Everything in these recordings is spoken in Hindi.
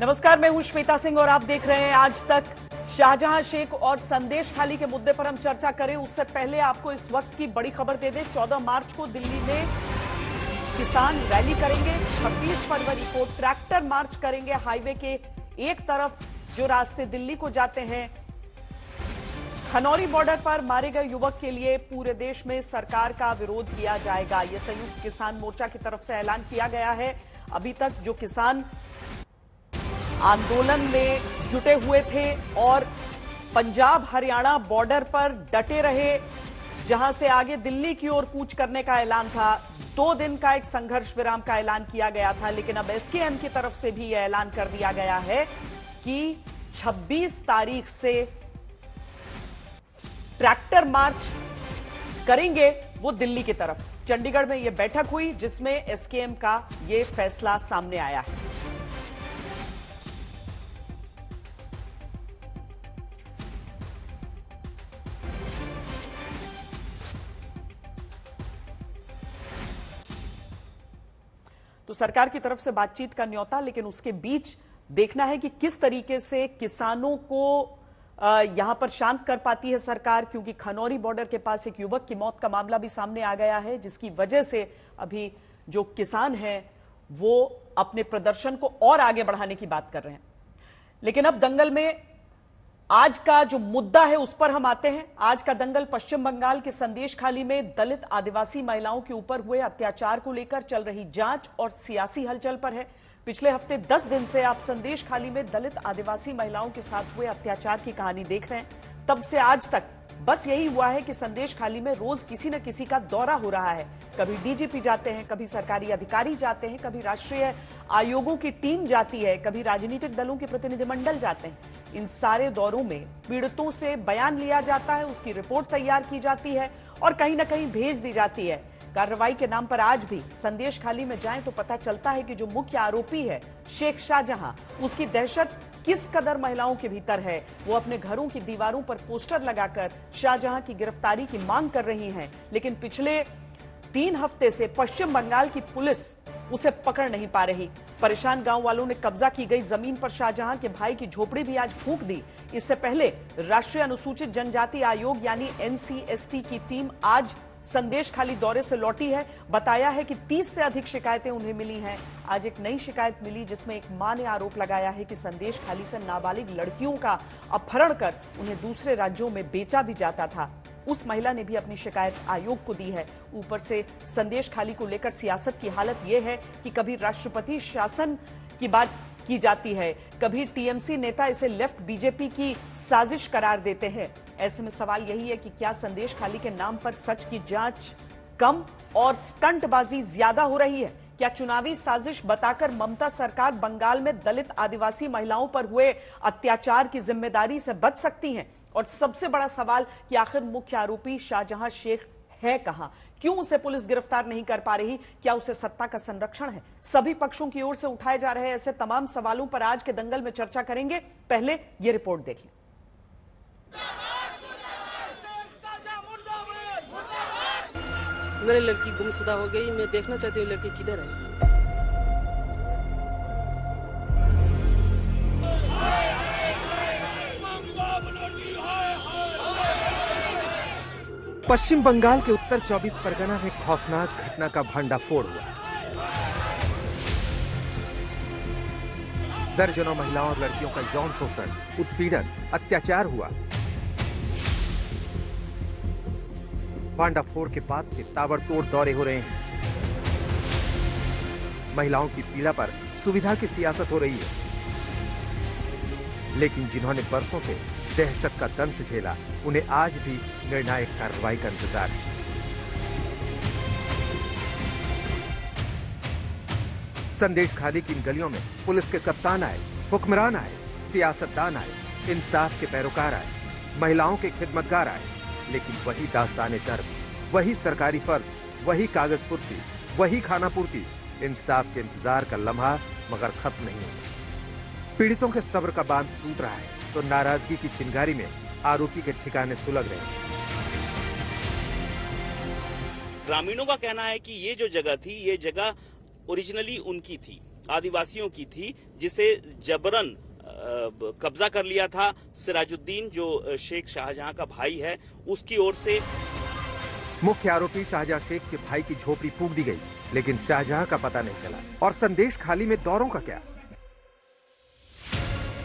नमस्कार, मैं हूं श्वेता सिंह और आप देख रहे हैं आज तक। शाहजहां शेख और संदेश खाली के मुद्दे पर हम चर्चा करें उससे पहले आपको इस वक्त की बड़ी खबर दे दें। 14 मार्च को दिल्ली में किसान रैली करेंगे। 26 फरवरी को ट्रैक्टर मार्च करेंगे। हाईवे के एक तरफ जो रास्ते दिल्ली को जाते हैं, खनौरी बॉर्डर पर मारे गए युवक के लिए पूरे देश में सरकार का विरोध किया जाएगा। यह संयुक्त किसान मोर्चा की तरफ से ऐलान किया गया है। अभी तक जो किसान आंदोलन में जुटे हुए थे और पंजाब हरियाणा बॉर्डर पर डटे रहे, जहां से आगे दिल्ली की ओर कूच करने का ऐलान था। 2 दिन का एक संघर्ष विराम का ऐलान किया गया था, लेकिन अब एसकेएम की तरफ से भी यह ऐलान कर दिया गया है कि 26 तारीख से ट्रैक्टर मार्च करेंगे वो दिल्ली की तरफ। चंडीगढ़ में यह बैठक हुई जिसमें एसकेएम का यह फैसला सामने आया है। तो सरकार की तरफ से बातचीत का न्योता, लेकिन उसके बीच देखना है कि किस तरीके से किसानों को यहां पर शांत कर पाती है सरकार, क्योंकि खनौरी बॉर्डर के पास एक युवक की मौत का मामला भी सामने आ गया है, जिसकी वजह से अभी जो किसान हैं वो अपने प्रदर्शन को और आगे बढ़ाने की बात कर रहे हैं। लेकिन अब दंगल में आज का जो मुद्दा है उस पर हम आते हैं। आज का दंगल पश्चिम बंगाल के संदेश खाली में दलित आदिवासी महिलाओं के ऊपर हुए अत्याचार को लेकर चल रही जांच और सियासी हलचल पर है। पिछले हफ्ते 10 दिन से आप संदेश खाली में दलित आदिवासी महिलाओं के साथ हुए अत्याचार की कहानी देख रहे हैं। तब से आज तक बस यही हुआ है कि संदेश खाली में रोज किसी न किसी का दौरा हो रहा है। कभी डीजीपी जाते हैं, कभी सरकारी अधिकारी जाते हैं, कभी राष्ट्रीय आयोगों की टीम जाती है, कभी राजनीतिक दलों के प्रतिनिधिमंडल जाते हैं। इन सारे दौरों में पीड़ितों से बयान लिया जाता है, उसकी रिपोर्ट तैयार की जाती है और कहीं ना कहीं भेज दी जाती है। कार्रवाई के नाम पर आज भी संदेश खाली में जाएं तो पता चलता है कि जो मुख्य आरोपी है शेख शाहजहां, उसकी दहशत किस कदर महिलाओं के भीतर है। वो अपने घरों की दीवारों पर पोस्टर लगाकर शाहजहां की गिरफ्तारी की मांग कर रही हैं, लेकिन पिछले 3 हफ्ते से पश्चिम बंगाल की पुलिस उसे पकड़ नहीं पा रही। परेशान गांव वालों ने कब्जा की गई जमीन पर शाहजहां के भाई की झोपड़ी भी आज फूंक दी। इससे पहले राष्ट्रीय अनुसूचित जनजाति आयोग यानी एनसीएसटी की टीम आज संदेश खाली दौरे से लौटी है। बताया है कि 30 से अधिक शिकायतें उन्हें मिली हैं। आज एक नई शिकायत मिली जिसमें एक मां ने आरोप लगाया है कि संदेश खाली से नाबालिग लड़कियों का अपहरण कर उन्हें दूसरे राज्यों में बेचा भी जाता था। उस महिला ने भी अपनी शिकायत आयोग को दी है। ऊपर से संदेश खाली को लेकर सियासत की हालत यह है कि कभी राष्ट्रपति शासन की बात की जाती है, कभी टीएमसी नेता इसे लेफ्ट बीजेपी की साजिश करार देते हैं। ऐसे में सवाल यही है कि क्या संदेश खाली के नाम पर सच की जांच कम और स्टंटबाजी ज्यादा हो रही है? क्या चुनावी साजिश बताकर ममता सरकार बंगाल में दलित आदिवासी महिलाओं पर हुए अत्याचार की जिम्मेदारी से बच सकती हैं? और सबसे बड़ा सवाल कि आखिर मुख्य आरोपी शाहजहां शेख है कहां? क्यों उसे पुलिस गिरफ्तार नहीं कर पा रही? क्या उसे सत्ता का संरक्षण है? सभी पक्षों की ओर से उठाए जा रहे ऐसे तमाम सवालों पर आज के दंगल में चर्चा करेंगे। पहले ये रिपोर्ट देखिए। मेरी लड़की गुमशुदा हो गई, मैं देखना चाहती हूँ लड़की किधर है। पश्चिम बंगाल के उत्तर 24 परगना में खौफनाक घटना का भंडाफोड़ हुआ। दर्जनों महिलाओं और लड़कियों का यौन शोषण, उत्पीड़न, अत्याचार हुआ। भांडाफोड़ के बाद से ताबड़तोड़ दौरे हो रहे हैं। महिलाओं की पीड़ा पर सुविधा की सियासत हो रही है, लेकिन जिन्होंने बरसों से दहशत का दंश झेला, उन्हें आज भी निर्णायक कार्रवाई का इंतजार है। संदेश खाली की इन गलियों में पुलिस के कप्तान आए, हुक्मरान आए, सियासतदान आए, इंसाफ के पैरोकार आए, महिलाओं के खिदमतगार आए, लेकिन वही दास्ताने दर्द, वही सरकारी फर्ज, वही कागज पुर्सी, वही खाना पूर्ति, इंसाफ के इंतजार का लम्हा मगर खत्म नहीं हुआ। पीड़ितों के सब्र का बांध टूट रहा है तो नाराजगी की चिंगारी में आरोपी के ठिकाने सुलग रहे हैं। ग्रामीणों का कहना है कि ये जो जगह थी, ये जगह ओरिजिनली उनकी थी। आदिवासियों की थी, जिसे जबरन कब्जा कर लिया था सिराजुद्दीन, जो शेख शाहजहां का भाई है, उसकी ओर से। मुख्य आरोपी शाहजहां शेख के भाई की झोपड़ी फूंक दी गई, लेकिन शाहजहां का पता नहीं चला। और संदेश खाली में दौरों का क्या?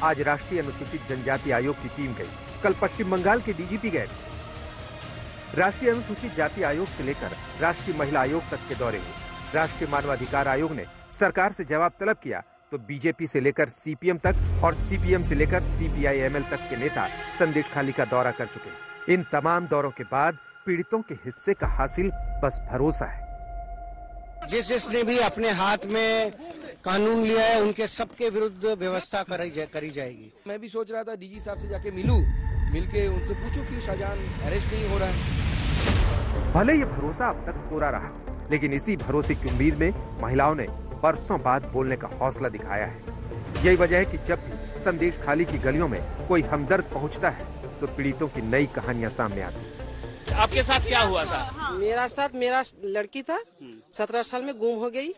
आज राष्ट्रीय अनुसूचित जनजाति आयोग की टीम गई, कल पश्चिम बंगाल के डीजीपी गए। राष्ट्रीय अनुसूचित जाति आयोग से लेकर राष्ट्रीय महिला आयोग तक के दौरे हुए। राष्ट्रीय मानवाधिकार आयोग ने सरकार से जवाब तलब किया तो बीजेपी से लेकर सीपीएम तक और सीपीएम से लेकर सीपीआई-एमएल तक के नेता संदेश खाली का दौरा कर चुके। इन तमाम दौरों के बाद पीड़ितों के हिस्से का हासिल बस भरोसा है। जिसने भी अपने हाथ में कानून लिया है उनके सबके विरुद्ध व्यवस्था करी जाएगी। मैं भी सोच रहा था डीजी साहब से जाके मिलके उनसे पूछूं कि शाहजहां अरेस्ट नहीं हो रहा है। भले ये भरोसा अब तक पूरा रहा, लेकिन इसी भरोसे की उम्मीद में महिलाओं ने बरसों बाद बोलने का हौसला दिखाया है। यही वजह है कि जब भी संदेश खाली की गलियों में कोई हमदर्द पहुंचता है तो पीड़ितों की नई कहानियां सामने आती हैं। आपके साथ क्या हुआ था? मेरा लड़की था, 17 साल में गुम हो गई।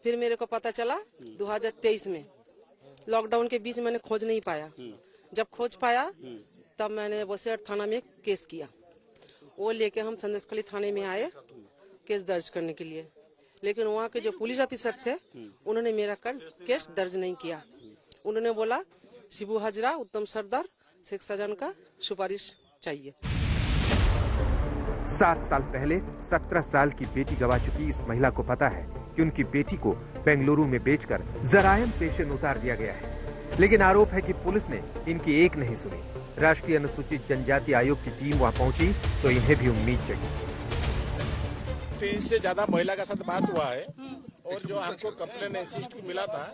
फिर मेरे को पता चला 2023 में, लॉकडाउन के बीच मैंने खोज नहीं पाया। जब खोज पाया तब मैंने बसियाट थाना में केस किया। वो लेके हम संदेश खाली थाने में आए केस दर्ज करने के लिए, लेकिन वहाँ के जो पुलिस ऑफिसर थे उन्होंने मेरा केस दर्ज नहीं किया। उन्होंने बोला शिबू हाजरा, उत्तम सरदार, शेख शाहजहां का सुपारिश चाहिए। 7 साल पहले 17 साल की बेटी गवा चुकी इस महिला को पता है कि उनकी बेटी को बेंगलुरु में बेचकर जरायम पेशे में उतार दिया गया है, लेकिन आरोप है कि पुलिस ने इनकी एक नहीं सुनी। राष्ट्रीय अनुसूचित जनजाति आयोग की टीम वहां पहुंची तो इन्हें भी उम्मीद जगी। 3 से ज्यादा महिला के साथ बात हुआ है और जो हमको कंप्लेन एसिस्ट को मिला था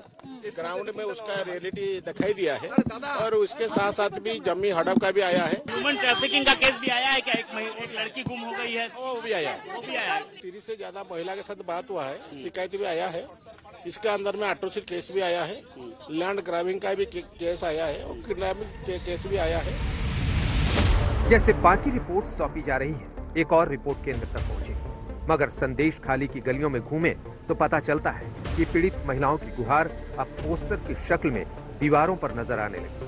ग्राउंड में उसका रियलिटी दिखाई दिया है, और उसके साथ साथ भी जम्मी हड़प का भी आया है। ह्यूमन ट्रैफिकिंग का केस भी आया है क्या? एक लड़की गुम हो गई है, वो भी आया है। 30 से ज्यादा महिला के साथ बात हुआ है, शिकायत भी आया है। इसके अंदर में अट्रोसिटी केस भी आया है, लैंड ग्रैबिंग का भी केस आया है और किडनैपिंग केस भी आया है। जैसे बाकी रिपोर्ट सौंपी जा रही है, एक और रिपोर्ट केंद्र तक पहुंची, मगर संदेश खाली की गलियों में घूमे तो पता चलता है कि पीड़ित महिलाओं की गुहार अब पोस्टर की शक्ल में दीवारों पर नजर आने लगी।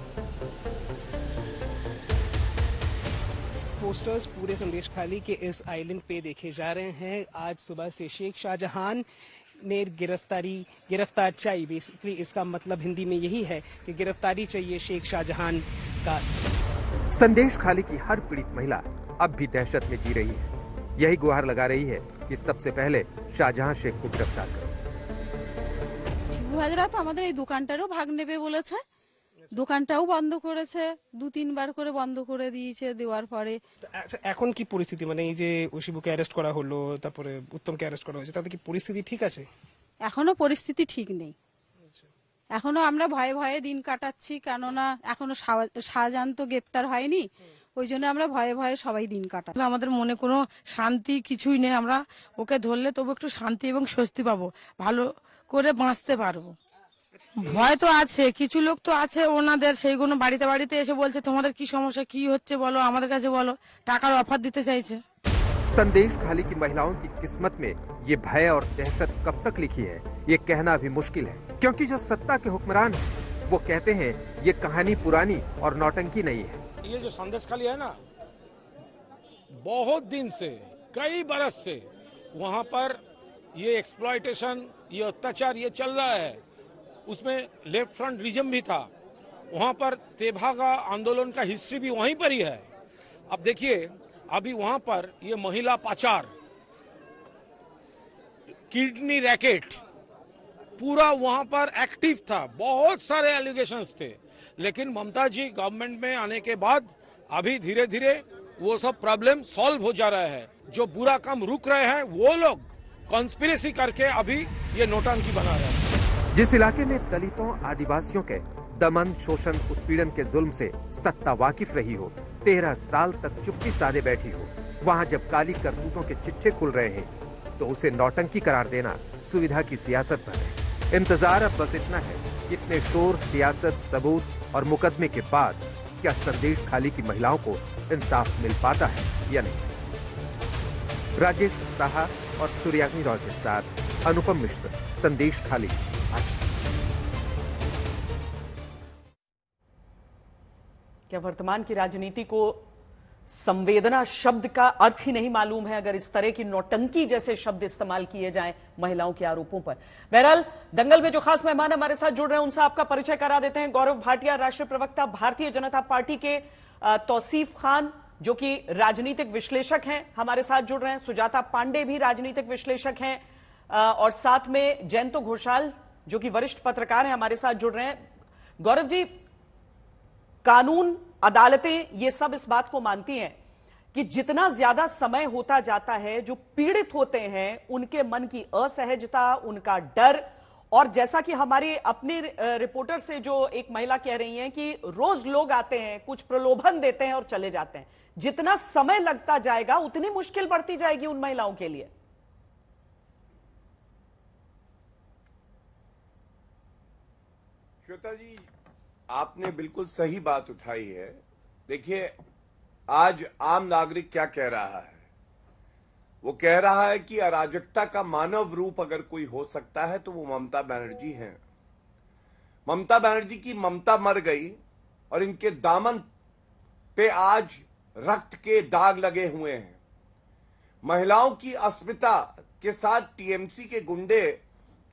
पोस्टर्स पूरे संदेश खाली के इस आइलैंड पे देखे जा रहे हैं। आज सुबह से शेख शाहजहां ने गिरफ्तार चाहिए। बेसिकली इसका मतलब हिंदी में यही है कि गिरफ्तारी चाहिए शेख शाहजहां का। संदेश खाली की हर पीड़ित महिला अब भी दहशत में जी रही है। यही गुहार लगा रही है कि सबसे पहले शाहजहां शेख को गिरफ्तार करो। হাজরা তো আমাদের এই দোকানটারও ভাগ নেবে বলেছে, দোকানটাও বন্ধ করেছে, 2-3 বার করে বন্ধ করে দিয়েছে। দেওয়ার পরে আচ্ছা, এখন কি পরিস্থিতি, মানে এই যে ওশিবুকে অ্যারেস্ট করা হলো, তারপরে উত্তমকে অ্যারেস্ট করা হয়েছে, তাতে কি পরিস্থিতি ঠিক আছে? এখনো পরিস্থিতি ঠিক নেই। এখনো আমরা ভয়ে ভয়ে দিন কাটাচ্ছি, কেননা এখনো শাহজাহান তো গ্রেপ্তার হয়নি। ওই জন্য আমরা ভয়ে ভয়ে সবাই দিন কাটাই। আমাদের মনে কোনো শান্তি কিছুই নেই। আমরা ওকে ধরলে তবু একটু শান্তি এবং স্বস্তি পাবো, ভালো করে বাঁচতে পারবো। ভয় তো আছে, কিছু লোক তো আছে ওনাদের, সেইগুলো বাড়িতে বাড়িতে এসে বলছে তোমাদের কি সমস্যা, কি হচ্ছে বলো, আমাদের কাছে বলো, টাকার অফার দিতে চাইছে। संदेश खाली की महिलाओं की किस्मत में ये भय और दहशत कब तक लिखी है, ये कहना भी मुश्किल है, क्योंकि जो सत्ता के हुक्मरान हैं, वो कहते हैं ये कहानी पुरानी और नौटंकी नहीं है। ये जो संदेश खाली है ना, बहुत दिन से, कई बरस से वहाँ पर ये एक्सप्लॉयटेशन, ये अत्याचार ये चल रहा है। उसमें लेफ्ट फ्रंट रीजन भी था, वहाँ पर तेभागा आंदोलन का हिस्ट्री भी वहीं पर ही है। अब देखिए अभी वहाँ पर ये महिला पाचार, किडनी रैकेट पूरा वहाँ पर एक्टिव था, बहुत सारे एलिगेशंस थे, लेकिन ममता जी गवर्नमेंट में आने के बाद अभी धीरे धीरे वो सब प्रॉब्लम सॉल्व हो जा रहा है। जो बुरा काम रुक रहे हैं वो लोग कॉन्स्पिरेसी करके अभी ये नोटंकी बना रहे हैं। जिस इलाके में दलितों आदिवासियों के दमन, शोषण, उत्पीड़न के जुल्म से सत्ता वाकिफ रही हो, 13 साल तक चुप्पी साधे बैठी हो, वहाँ जब काली करतूतों के चिट्ठे खुल रहे हैं तो उसे नौटंकी करार देना सुविधा की सियासत पर है। इंतजार अब बस इतना है, इतने शोर, सियासत, सबूत और मुकदमे के बाद क्या संदेश खाली की महिलाओं को इंसाफ मिल पाता है या नहीं। राजेश साहा और सूर्याग्नि रॉय के साथ अनुपम मिश्र, संदेश खाली, आज तक। क्या वर्तमान की राजनीति को संवेदना शब्द का अर्थ ही नहीं मालूम है अगर इस तरह की नौटंकी जैसे शब्द इस्तेमाल किए जाएं महिलाओं के आरोपों पर? बहरहाल दंगल में जो खास मेहमान हमारे साथ जुड़ रहे हैं उनसे आपका परिचय करा देते हैं। गौरव भाटिया, राष्ट्रीय प्रवक्ता भारतीय जनता पार्टी के, तौसीफ खान जो कि राजनीतिक विश्लेषक हैं हमारे साथ जुड़ रहे हैं, सुजाता पांडे भी राजनीतिक विश्लेषक हैं, और साथ में जयंतो घोषाल जो कि वरिष्ठ पत्रकार हैं हमारे साथ जुड़ रहे हैं। गौरव जी, कानून, अदालतें ये सब इस बात को मानती हैं कि जितना ज्यादा समय होता जाता है जो पीड़ित होते हैं उनके मन की असहजता, उनका डर, और जैसा कि हमारे अपने रिपोर्टर से जो एक महिला कह रही हैं कि रोज लोग आते हैं, कुछ प्रलोभन देते हैं और चले जाते हैं, जितना समय लगता जाएगा उतनी मुश्किल बढ़ती जाएगी उन महिलाओं के लिए। श्वेता जी, आपने बिल्कुल सही बात उठाई है। देखिए, आज आम नागरिक क्या कह रहा है? वो कह रहा है कि अराजकता का मानव रूप अगर कोई हो सकता है तो वो ममता बनर्जी हैं। ममता बनर्जी की ममता मर गई और इनके दामन पे आज रक्त के दाग लगे हुए हैं। महिलाओं की अस्मिता के साथ टीएमसी के गुंडे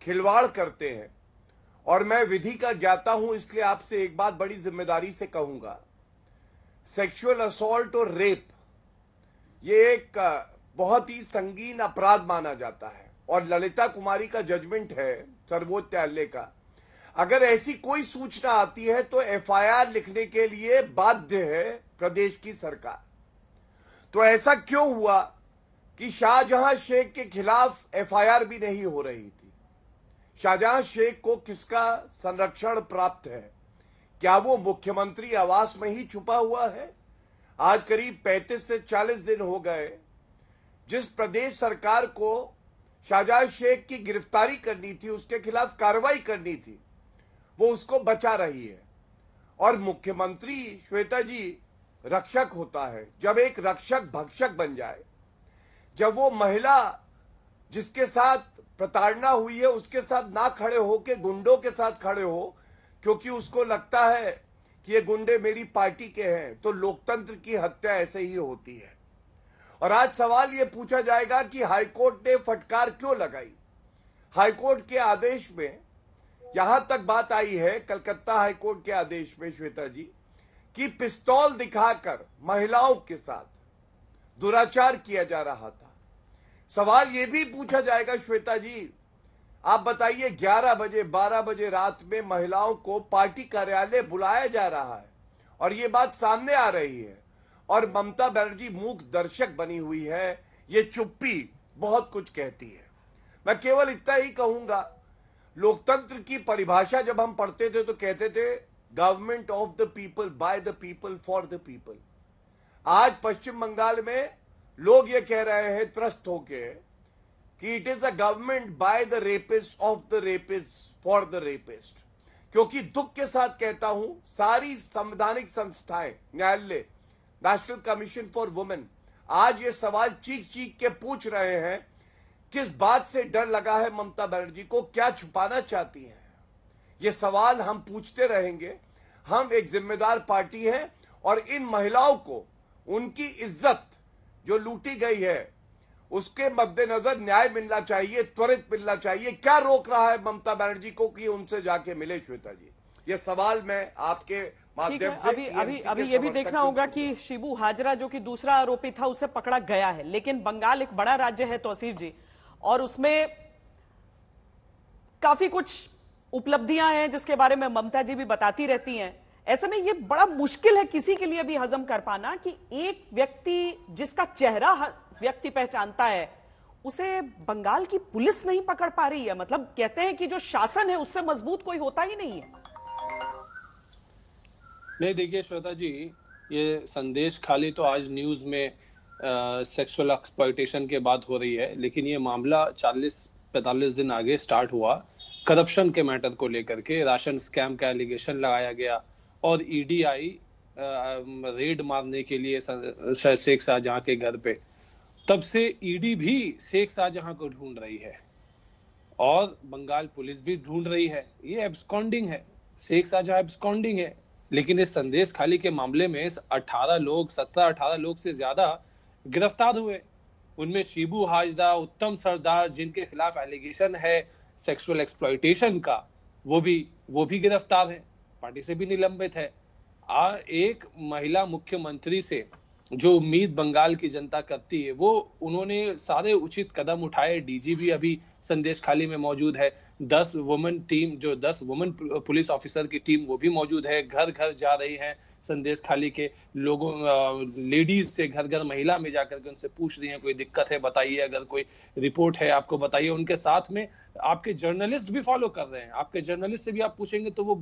खिलवाड़ करते हैं, और मैं विधि का ज्ञाता हूं इसलिए आपसे एक बात बड़ी जिम्मेदारी से कहूंगा। सेक्सुअल असॉल्ट और रेप ये एक बहुत ही संगीन अपराध माना जाता है, और ललिता कुमारी का जजमेंट है सर्वोच्च न्यायालय का, अगर ऐसी कोई सूचना आती है तो एफआईआर लिखने के लिए बाध्य है प्रदेश की सरकार। तो ऐसा क्यों हुआ कि शाहजहां शेख के खिलाफ एफआईआर भी नहीं हो रही थी? शाहजहां शेख को किसका संरक्षण प्राप्त है? क्या वो मुख्यमंत्री आवास में ही छुपा हुआ है? आज करीब 35 से 40 दिन हो गए जिस प्रदेश सरकार को शाहजहां शेख की गिरफ्तारी करनी थी, उसके खिलाफ कार्रवाई करनी थी, वो उसको बचा रही है। और मुख्यमंत्री, श्वेता जी, रक्षक होता है। जब एक रक्षक भक्षक बन जाए, जब वो महिला जिसके साथ प्रताड़ना हुई है उसके साथ ना खड़े हो के गुंडों के साथ खड़े हो, क्योंकि उसको लगता है कि ये गुंडे मेरी पार्टी के हैं, तो लोकतंत्र की हत्या ऐसे ही होती है। और आज सवाल ये पूछा जाएगा कि हाईकोर्ट ने फटकार क्यों लगाई? हाईकोर्ट के आदेश में यहां तक बात आई है, कलकत्ता हाईकोर्ट के आदेश में, श्वेता जी, कि पिस्तौल दिखाकर महिलाओं के साथ दुराचार किया जा रहा था। सवाल यह भी पूछा जाएगा, श्वेता जी, आप बताइए, 11 बजे 12 बजे रात में महिलाओं को पार्टी कार्यालय बुलाया जा रहा है और ये बात सामने आ रही है, और ममता बनर्जी मूक दर्शक बनी हुई है। ये चुप्पी बहुत कुछ कहती है। मैं केवल इतना ही कहूंगा, लोकतंत्र की परिभाषा जब हम पढ़ते थे तो कहते थे government of the people, by the people, for the people. आज पश्चिम बंगाल में लोग ये कह रहे हैं त्रस्त होके कि it is a government by the rapist, of the rapist, for the rapist. क्योंकि दुख के साथ कहता हूं, सारी संवैधानिक संस्थाएं, न्यायालय, नेशनल कमीशन फॉर वुमेन, आज ये सवाल चीख चीख के पूछ रहे हैं, किस बात से डर लगा है ममता बनर्जी को, क्या छुपाना चाहती हैं? ये सवाल हम पूछते रहेंगे। हम एक जिम्मेदार पार्टी है और इन महिलाओं को उनकी इज्जत जो लूटी गई है उसके मद्देनजर न्याय मिलना चाहिए, त्वरित मिलना चाहिए। क्या रोक रहा है ममता बनर्जी को कि उनसे जाके मिले? श्वेता जी, ये सवाल मैं आपके माध्यम से अभी ये भी देखना होगा कि शिबू हाजरा जो कि दूसरा आरोपी था उसे पकड़ा गया है, लेकिन बंगाल एक बड़ा राज्य है तौसीफ जी, और उसमें काफी कुछ उपलब्धियां हैं जिसके बारे में ममता जी भी बताती रहती हैं। ऐसे में ये बड़ा मुश्किल है किसी के लिए भी हजम कर पाना कि एक व्यक्ति जिसका चेहरा व्यक्ति पहचानता है उसे बंगाल की पुलिस नहीं पकड़ पा रही है। मतलब कहते हैं कि जो शासन है उससे मजबूत कोई होता ही नहीं है। नहीं, देखिए श्वेता जी, ये संदेश खाली तो आज न्यूज में सेक्सुअल एक्सप्लॉयटेशन के बाद हो रही है, लेकिन ये मामला 40-45 दिन आगे स्टार्ट हुआ करप्शन के मैटर को लेकर के। राशन स्कैम का एलिगेशन लगाया गया और ईडी आई रेड मारने के लिए शेख शाहजहां के घर पे। तब से ईडी भी शेख शाहजहां को ढूंढ रही है और बंगाल पुलिस भी ढूंढ रही है। ये एब्सकॉन्डिंग है, शेख शाहजहां एब्सकॉन्डिंग है। लेकिन इस संदेश खाली के मामले में 17-18 लोग से ज्यादा गिरफ्तार हुए। उनमें शिबू हाजदा, उत्तम सरदार, जिनके खिलाफ एलिगेशन है सेक्सुअल एक्सप्लॉयटेशन का, वो भी गिरफ्तार है, पार्टी से भी निलंबित है। एक महिला मुख्यमंत्री से जो उम्मीद बंगाल की जनता करती है, वो उन्होंने सारे उचित कदम उठाए। डीजीपी अभी संदेश खाली में मौजूद है, 10 वुमेन पुलिस ऑफिसर की टीम वो भी मौजूद है, घर घर जा रही है, संदेश खाली के लोगों, लेडीज से घर घर महिला में जाकर के उनसे पूछ रही हैं कोई दिक्कत है बताइए, अगर कोई रिपोर्ट है आपको बताइए। उनके साथ में आपके जर्नलिस्ट भी फॉलो कर रहे हैं। आपके जर्नलिस्ट से भी आप पूछेंगे तो वो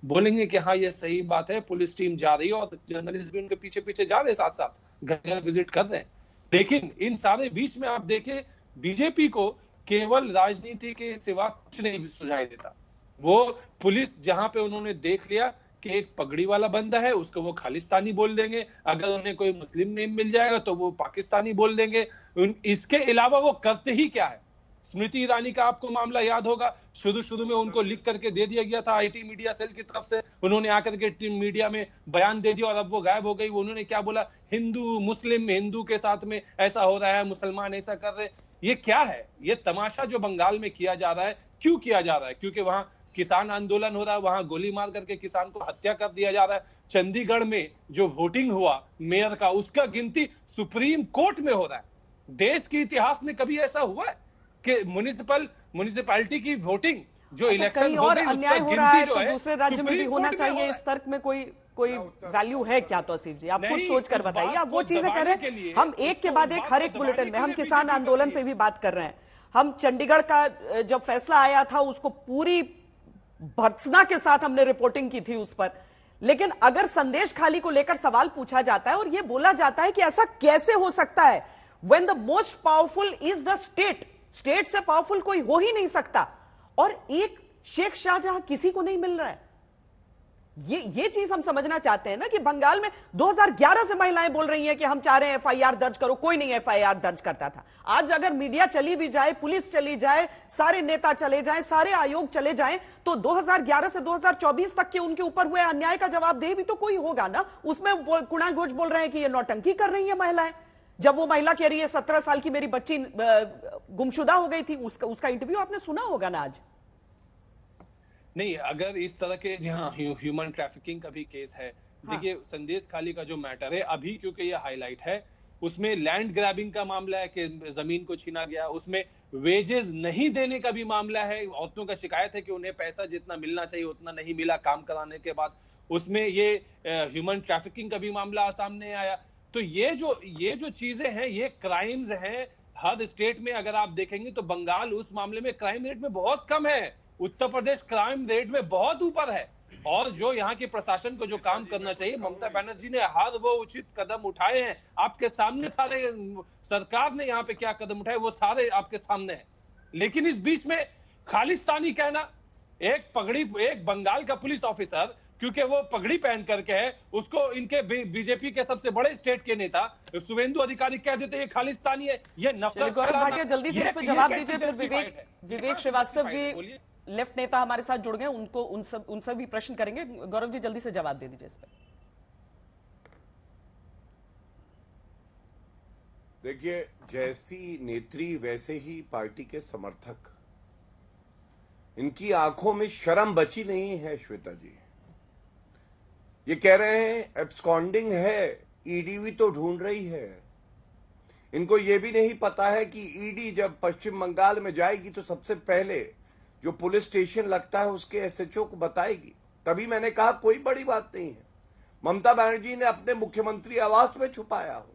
बोलेंगे कि हाँ ये सही बात है, पुलिस टीम जा रही है, और जर्नलिस्ट भी उनके पीछे पीछे जा रहे हैं, साथ साथ घर घर विजिट कर रहे हैं। लेकिन इन सारे बीच में आप देखें, बीजेपी को केवल राजनीति के सिवा कुछ नहीं सुझाई देता। वो पुलिस जहां पे उन्होंने देख लिया कि एक पगड़ी वाला बंदा है, उसको वो खालिस्तानी बोल देंगे, अगर उन्हें कोई मुस्लिम नेम मिल जाएगा तो वो पाकिस्तानी बोल देंगे। इसके अलावा वो करते ही क्या है? स्मृति ईरानी का आपको मामला याद होगा, शुरू में उनको लिख करके दे दिया गया था आईटी मीडिया सेल की तरफ से, उन्होंने आकर के मीडिया में बयान दे दिया और अब वो गायब हो गई। उन्होंने क्या बोला? हिंदू मुस्लिम, हिंदू के साथ में ऐसा हो रहा है, मुसलमान ऐसा कर रहे। ये क्या है? ये तमाशा जो बंगाल में किया जा रहा है, क्यों किया जा रहा है? क्योंकि वहां किसान आंदोलन हो रहा है, वहां गोली मार करके किसान को हत्या कर दिया जा रहा है। चंडीगढ़ में जो वोटिंग हुआ मेयर का, उसका गिनती सुप्रीम कोर्ट में हो रहा है। देश के इतिहास में कभी ऐसा हुआ है कि म्युनिसिपैलिटी की वोटिंग जो इलेक्शन और अन्याय हो रहा है तो दूसरे राज्य में भी होना चाहिए? इस तर्क में कोई वैल्यू है क्या? तौसीफ जी, आप खुद सोच कर बताइए। आप वो चीजें कर रहे हैं, हम एक के बाद एक हर एक बुलेटिन में हम किसान आंदोलन पे भी बात कर रहे हैं। हम चंडीगढ़ का जब फैसला आया था उसको पूरी भर्त्सना के साथ हमने रिपोर्टिंग की थी उस पर। लेकिन अगर संदेश खाली को लेकर सवाल पूछा जाता है और यह बोला जाता है कि ऐसा कैसे हो सकता है, when the most powerful is the state से पावरफुल कोई हो ही नहीं सकता, और एक शेख शाहजहां किसी को नहीं मिल रहा है। ये चीज हम समझना चाहते हैं ना कि बंगाल में 2011 से महिलाएं बोल रही हैं कि हम चाह रहे हैं एफआईआर दर्ज करो, कोई नहीं एफआईआर दर्ज करता था। आज अगर मीडिया चली भी जाए, पुलिस चली जाए, सारे नेता चले जाएं, सारे आयोग चले जाएं, तो 2011 से 2024 तक के उनके ऊपर हुए अन्याय का जवाबदेह भी तो कोई होगा ना। उसमें कुणाल घोष बोल रहे हैं कि ये नौटंकी कर रही है महिलाएं। जब वो महिला कह रही है 17 साल की मेरी बच्ची गुमशुदा हो गई थी, उसका इंटरव्यू आपने सुना होगा ना आज। नहीं, अगर इस तरह के जहां ह्यूमन ट्रैफिकिंग का भी केस है, देखिए संदेश खाली का जो मैटर है अभी, क्योंकि ये हाईलाइट है, उसमें लैंड ग्रैबिंग का मामला है कि जमीन को छीना गया, उसमें वेजेस नहीं देने का भी मामला है। औरतों का शिकायत है कि उन्हें पैसा जितना मिलना चाहिए उतना नहीं मिला काम कराने के बाद। उसमें ये ह्यूमन ट्रैफिकिंग का भी मामला सामने आया। तो ये जो चीजें हैं, ये क्राइम्स हैं हर स्टेट में। अगर आप देखेंगे तो बंगाल उस मामले में क्राइम रेट में बहुत कम है, उत्तर प्रदेश क्राइम रेट में बहुत ऊपर है। और जो यहाँ के प्रशासन को जो काम करना चाहिए, ममता बनर्जी ने हर वो उचित कदम उठाए हैं आपके सामने। सारे सरकार ने यहाँ पे क्या कदम उठाए वो सारे आपके सामने हैं। लेकिन इस बीच में खालिस्तानी कहना, एक बंगाल का पुलिस ऑफिसर, क्योंकि वो पगड़ी पहन करके है, उसको इनके बीजेपी के सबसे बड़े स्टेट के नेता शुवेंदु अधिकारी कह देते हैं खालिस्तानी है। ये नफरत। गौरव भाटिया जल्दी से इस पर जवाब दीजिए, फिर विवेक श्रीवास्तव जी लेफ्ट नेता हमारे साथ जुड़ गए, उनको उनसे भी प्रश्न करेंगे। गौरव जी जल्दी से जवाब दे दीजिए इस पर। देखिए, जैसी नेत्री वैसे ही पार्टी के समर्थक। इनकी आंखों में शर्म बची नहीं है श्वेता जी। ये कह रहे हैं एब्सकॉन्डिंग है, ईडी भी तो ढूंढ रही है। इनको ये भी नहीं पता है कि ईडी जब पश्चिम बंगाल में जाएगी तो सबसे पहले जो पुलिस स्टेशन लगता है उसके एसएचओ को बताएगी। तभी मैंने कहा कोई बड़ी बात नहीं है। ममता बनर्जी ने अपने मुख्यमंत्री आवास में छुपाया हो।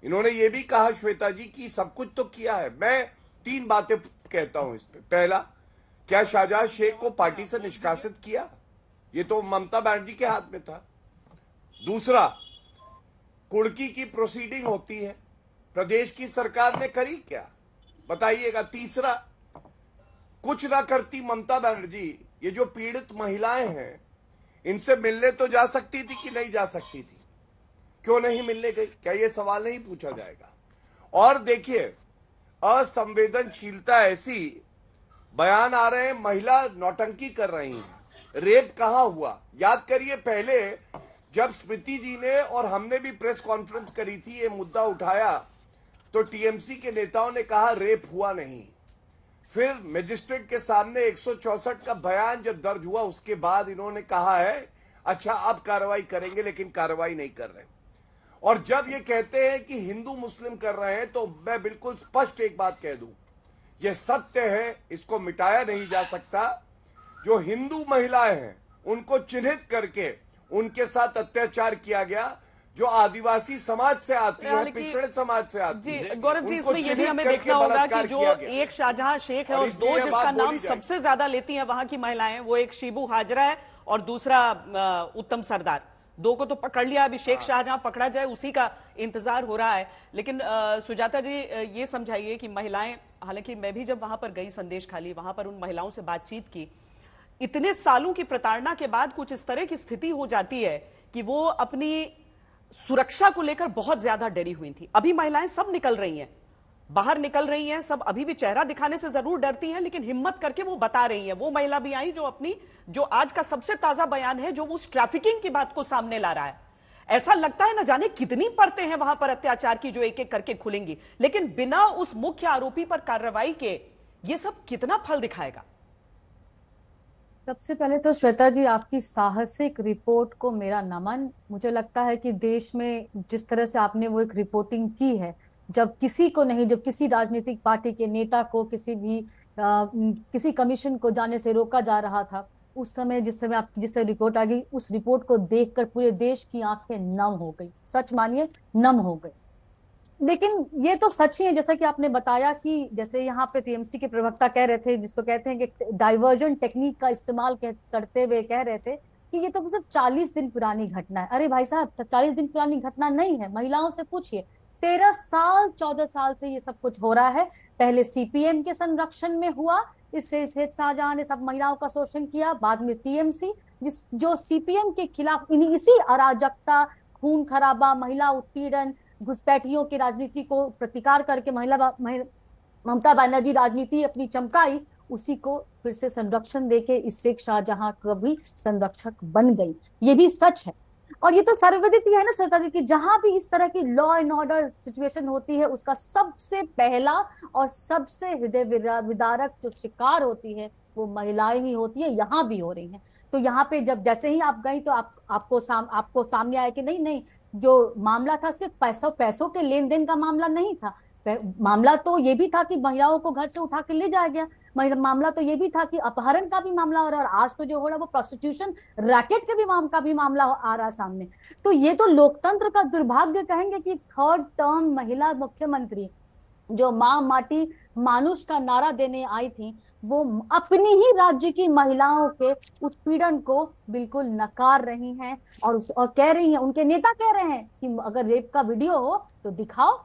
इन्होंने ये भी कहा श्वेता जी कि सब कुछ तो किया है। मैं 3 बातें कहता हूं इस पे। पहला, क्या शाहजहां शेख को पार्टी से निष्कासित किया? ये तो ममता बनर्जी के हाथ में था। दूसरा, कुर्की की प्रोसीडिंग होती है, प्रदेश की सरकार ने करी क्या? बताइएगा। तीसरा, कुछ ना करती ममता बनर्जी, ये जो पीड़ित महिलाएं हैं इनसे मिलने तो जा सकती थी कि नहीं जा सकती थी? क्यों नहीं मिलने गई? क्या ये सवाल नहीं पूछा जाएगा? और देखिए, असंवेदनशीलता ऐसी बयान आ रहे हैं महिला नौटंकी कर रही हैं। रेप कहां हुआ? याद करिए, पहले जब स्मृति जी ने और हमने भी प्रेस कॉन्फ्रेंस करी थी, ये मुद्दा उठाया, तो टीएमसी के नेताओं ने कहा रेप हुआ नहीं। फिर मजिस्ट्रेट के सामने 164 का बयान जब दर्ज हुआ, उसके बाद इन्होंने कहा है अच्छा अब कार्रवाई करेंगे, लेकिन कार्रवाई नहीं कर रहे। और जब ये कहते हैं कि हिंदू मुस्लिम कर रहे हैं, तो मैं बिल्कुल स्पष्ट एक बात कह दूं, यह सत्य है, इसको मिटाया नहीं जा सकता। जो हिंदू महिलाएं हैं उनको चिन्हित करके उनके साथ अत्याचार किया गया, जो आदिवासी समाज से आती है, पिछड़े समाज से आती है। गौरव जी, इसमें ये भी हमें देखना होगा कि जो एक शाहजहां शेख है और दो जिसका नाम सबसे ज्यादा लेती हैं वहां की महिलाएं, वो एक शिबू हाजरा है और दूसरा उत्तम सरदार। दो को तो पकड़ लिया, अभी शेख शाहजहां पकड़ा जाए उसी का इंतजार हो रहा है। लेकिन सुजाता जी ये समझाइए कि महिलाएं, हालांकि मैं भी जब वहां पर गई संदेश खाली, वहां पर उन महिलाओं से बातचीत की, इतने सालों की प्रताड़ना के बाद कुछ इस तरह की स्थिति हो जाती है कि वो अपनी सुरक्षा को लेकर बहुत ज्यादा डरी हुई थी। अभी महिलाएं सब निकल रही हैं, बाहर निकल रही हैं, सब अभी भी चेहरा दिखाने से जरूर डरती हैं, लेकिन हिम्मत करके वो बता रही हैं। वो महिला भी आई जो अपनी, जो आज का सबसे ताजा बयान है, जो उस ट्रैफिकिंग की बात को सामने ला रहा है। ऐसा लगता है न जाने कितनी परतें हैं वहां पर अत्याचार की जो एक एक करके खुलेंगी, लेकिन बिना उस मुख्य आरोपी पर कार्रवाई के ये सब कितना फल दिखाएगा? सबसे पहले तो श्वेता जी, आपकी साहसिक रिपोर्ट को मेरा नमन। मुझे लगता है कि देश में जिस तरह से आपने वो एक रिपोर्टिंग की है, जब किसी को नहीं, जब किसी राजनीतिक पार्टी के नेता को किसी कमीशन को जाने से रोका जा रहा था, उस समय जिस समय रिपोर्ट आ गई, उस रिपोर्ट को देखकर पूरे देश की आंखें नम हो गई, सच मानिए नम हो गई। लेकिन ये तो सच ही है, जैसा कि आपने बताया कि जैसे यहाँ पे टीएमसी के प्रवक्ता कह रहे थे, जिसको कहते हैं कि डाइवर्जन टेक्निक का इस्तेमाल करते हुए कह रहे थे कि ये तो सिर्फ 40 दिन पुरानी घटना है। अरे भाई साहब, 40 दिन पुरानी घटना नहीं है। महिलाओं से पूछिए, 13 साल 14 साल से ये सब कुछ हो रहा है। पहले सीपीएम के संरक्षण में हुआ, इससे शेख शाहजहां ने सब महिलाओं का शोषण किया, बाद में टीएमसी जो सीपीएम के खिलाफ इसी अराजकता, खून खराबा, महिला उत्पीड़न, घुसपैठियों की राजनीति को प्रतिकार करके ममता बनर्जी राजनीति अपनी चमकाई, उसी को फिर से संरक्षण देके इस शेख शाहजहां को भी संरक्षक बन गई। ये भी सच है। और ये तो सर्वविदित है ना श्वेता जी, कि जहां भी इस तरह की लॉ एंड ऑर्डर सिचुएशन होती है, उसका सबसे पहला और सबसे हृदय विदारक जो शिकार होती है वो महिलाएं ही होती है। यहाँ भी हो रही हैं। तो यहाँ पे जब जैसे ही आप गई तो आपको सामने आया कि नहीं, जो मामला था सिर्फ पैसों के लेन देन का मामला नहीं था। मामला तो ये भी था कि महिलाओं को घर से उठा के ले जाया गया। मामला तो ये भी था कि अपहरण का भी मामला हो रहा है, और आज तो जो हो रहा है वो प्रोस्टिट्यूशन रैकेट के भी मामला आ रहा है सामने। तो ये तो लोकतंत्र का दुर्भाग्य कहेंगे कि थर्ड टर्म महिला मुख्यमंत्री जो माँ माटी मानुष का नारा देने आई थी, वो अपनी ही राज्य की महिलाओं के उत्पीड़न को बिल्कुल नकार रही हैं और कह रही हैं, उनके नेता कह रहे हैं कि अगर रेप का वीडियो हो तो दिखाओ।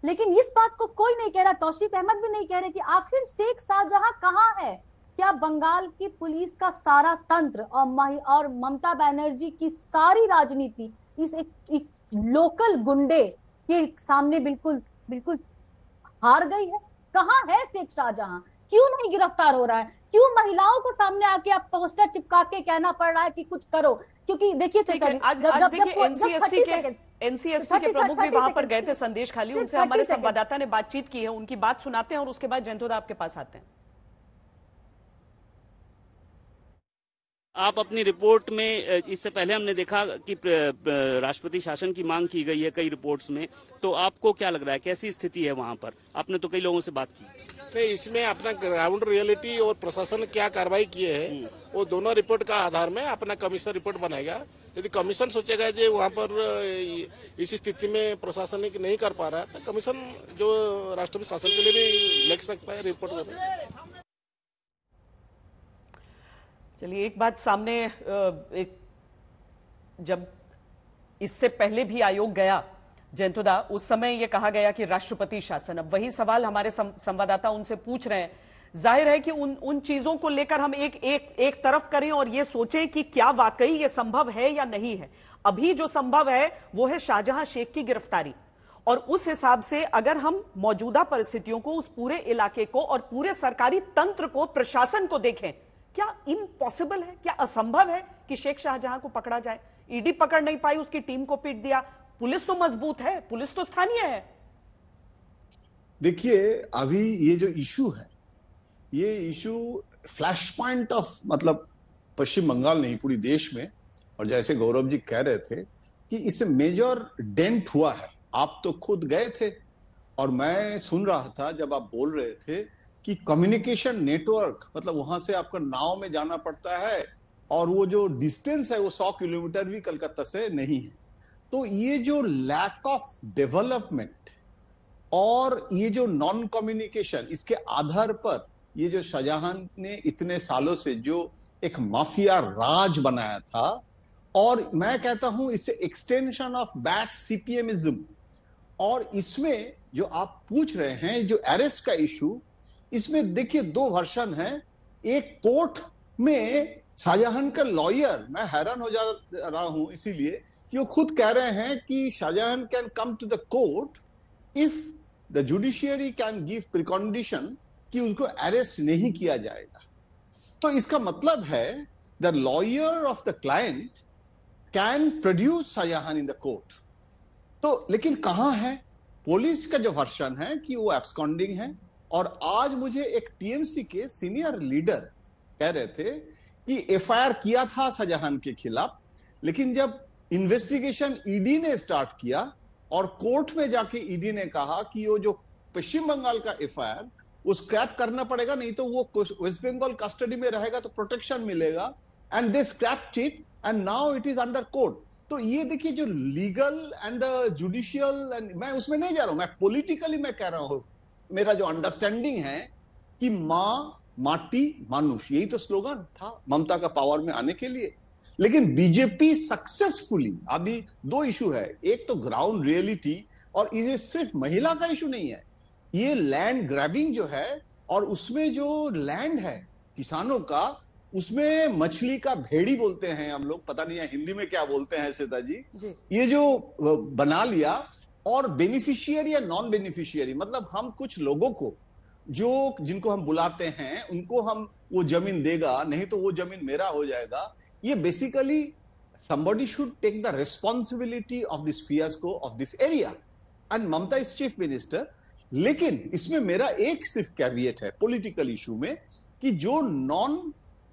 लेकिन इस बात को कोई नहीं कह रहा, तौसीफ अहमद भी नहीं कह रहे कि आखिर शेख शाहजहां कहाँ है। क्या बंगाल की पुलिस का सारा तंत्र और ममता बनर्जी की सारी राजनीति इस एक लोकल गुंडे के सामने बिल्कुल हार गई है? कहाँ है शेख शाहजहां? क्यों नहीं गिरफ्तार हो रहा है? क्यों महिलाओं को सामने आके आप पोस्टर चिपका के कहना पड़ रहा है कि कुछ करो? क्योंकि देखिए एनसीएसटी के प्रमुख भी वहां पर गए थे संदेश खाली, उनसे हमारे संवाददाता ने बातचीत की है, उनकी बात सुनाते हैं और उसके बाद जयंतोदा आपके पास आते हैं। आप अपनी रिपोर्ट में, इससे पहले हमने देखा कि राष्ट्रपति शासन की मांग की गई है कई रिपोर्ट्स में, तो आपको क्या लग रहा है, कैसी स्थिति है वहां पर? आपने तो कई लोगों से बात की। नहीं, इसमें अपना ग्राउंड रियलिटी और प्रशासन क्या कार्रवाई किए हैं वो दोनों रिपोर्ट का आधार में अपना कमीशन रिपोर्ट बनाएगा। यदि कमीशन सोचेगा जो वहाँ पर इस स्थिति में प्रशासनिक नहीं कर पा रहा है, तो कमीशन जो राष्ट्रपति शासन के लिए भी लिख सकता है रिपोर्ट में। चलिए, एक बात सामने, जब इससे पहले भी आयोग गया जयंतोदा, उस समय यह कहा गया कि राष्ट्रपति शासन। अब वही सवाल हमारे संवाददाता उनसे पूछ रहे हैं। जाहिर है कि उन चीजों को लेकर हम एक तरफ करें और ये सोचें कि क्या वाकई ये संभव है या नहीं है। अभी जो संभव है वो है शाहजहां शेख की गिरफ्तारी, और उस हिसाब से अगर हम मौजूदा परिस्थितियों को, उस पूरे इलाके को और पूरे सरकारी तंत्र को, प्रशासन को देखें, क्या इम्पॉसिबल है, क्या असंभव है कि शेख शाहजहां को पकड़ा जाए? ईडी पकड़ नहीं पाई, उसकी टीम को पीट दिया। पुलिस तो मजबूत है, पुलिस तो स्थानीय है। देखिए, अभी ये जो इशू है, ये इशू फ्लैश पॉइंट ऑफ मतलब पश्चिम बंगाल नहीं, पूरी देश में। और जैसे गौरव जी कह रहे थे कि इससे मेजर डेंट हुआ है। आप तो खुद गए थे और मैं सुन रहा था जब आप बोल रहे थे कि कम्युनिकेशन नेटवर्क, मतलब वहां से आपका नाव में जाना पड़ता है और वो जो डिस्टेंस है वो 100 किलोमीटर भी कलकत्ता से नहीं है। तो ये जो लैक ऑफ डेवलपमेंट और ये जो नॉन कम्युनिकेशन, इसके आधार पर ये जो शाहजहां ने इतने सालों से जो एक माफिया राज बनाया था, और मैं कहता हूं इससे एक्सटेंशन ऑफ बैड सीपीएमिज्म। और इसमें जो आप पूछ रहे हैं, जो अरेस्ट का इशू, इसमें देखिए 2 वर्जन है। एक कोर्ट में शाहजहां का लॉयर, मैं हैरान हो जा रहा हूं इसीलिए कि वो खुद कह रहे हैं कि Shahjahan can come to the court if the judiciary can give precondition कि उनको अरेस्ट नहीं किया जाएगा। तो इसका मतलब है the lawyer of the client can produce Shahjahan in the court. तो लेकिन कहां है? पुलिस का जो वर्जन है कि वो एब्सकॉन्डिंग है। और आज मुझे एक टीएमसी के सीनियर लीडर कह रहे थे कि एफआईआर किया था शाहजहां के खिलाफ, लेकिन जब इन्वेस्टिगेशन ईडी ने स्टार्ट किया और कोर्ट में जाके ईडी ने कहा कि वो जो पश्चिम बंगाल का एफआईआर वो स्क्रैप करना पड़ेगा, नहीं तो वो वेस्ट बंगाल कस्टडी में रहेगा तो प्रोटेक्शन मिलेगा, and they scraped it and now it is under court. तो ये देखिए जो लीगल एंड जुडिशियल, एंड मैं उसमें नहीं जा रहा हूं, मैं पॉलिटिकली मैं कह रहा हूं, मेरा जो अंडरस्टैंडिंग है कि मां माटी मानुष, यही तो स्लोगन था ममता का पावर में आने के लिए। लेकिन बीजेपी सक्सेसफुली, अभी 2 इशू है, एक तो ग्राउंड रियलिटी, और ये सिर्फ महिला का इशू नहीं है, ये लैंड ग्रैबिंग जो है, और उसमें जो लैंड है किसानों का, उसमें मछली का भेड़ी बोलते हैं हम लोग, पता नहीं है हिंदी में क्या बोलते हैं श्वेता जी, ये जो बना लिया। और बेनिफिशियरी या नॉन बेनिफिशियरी, मतलब हम कुछ लोगों को जो जिनको हम बुलाते हैं उनको हम वो जमीन देगा, नहीं तो वो जमीन मेरा हो जाएगा। ये basically somebody should take the responsibility of this fiasco of this area, and Mamata is chief minister. लेकिन इसमें मेरा एक सिर्फ कैविएट है पॉलिटिकल इशू में कि जो non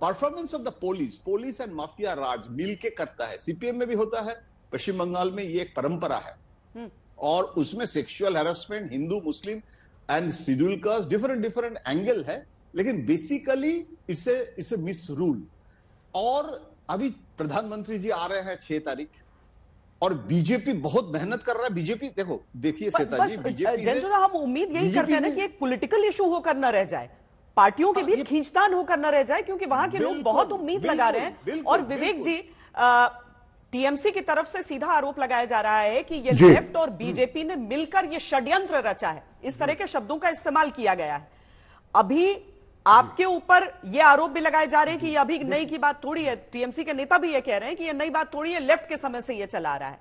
performance of the police and mafia राज मिल के करता है, सीपीएम में भी होता है, पश्चिम बंगाल में ये एक परंपरा है, और उसमें sexual harassment, Hindu Muslim and schedule caste, different angle है, लेकिन basically it's a miss rule. और अभी प्रधानमंत्री जी आ रहे हैं 6 तारीख, और बीजेपी बहुत मेहनत कर रहा है। बीजेपी देखिए श्वेता जी, बीजेपी हम उम्मीद यही करते हैं ना कि एक पॉलिटिकल इशू होकर न रह जाए, पार्टियों के बीच खींचतान होकर न रह जाए, क्योंकि वहां के लोग बहुत उम्मीद लगा रहे हैं। और विवेक जी, टीएमसी की तरफ से सीधा आरोप लगाया जा रहा है कि ये लेफ्ट और बीजेपी ने मिलकर ये षड्यंत्र रचा है, इस तरह के शब्दों का इस्तेमाल किया गया है। अभी आपके ऊपर ये आरोप भी लगाए जा रहे हैं कि ये अभी नई की बात थोड़ी है, टीएमसी के नेता भी ये कह रहे हैं कि ये नई बात थोड़ी है, लेफ्ट के समय से ये चला रहा है।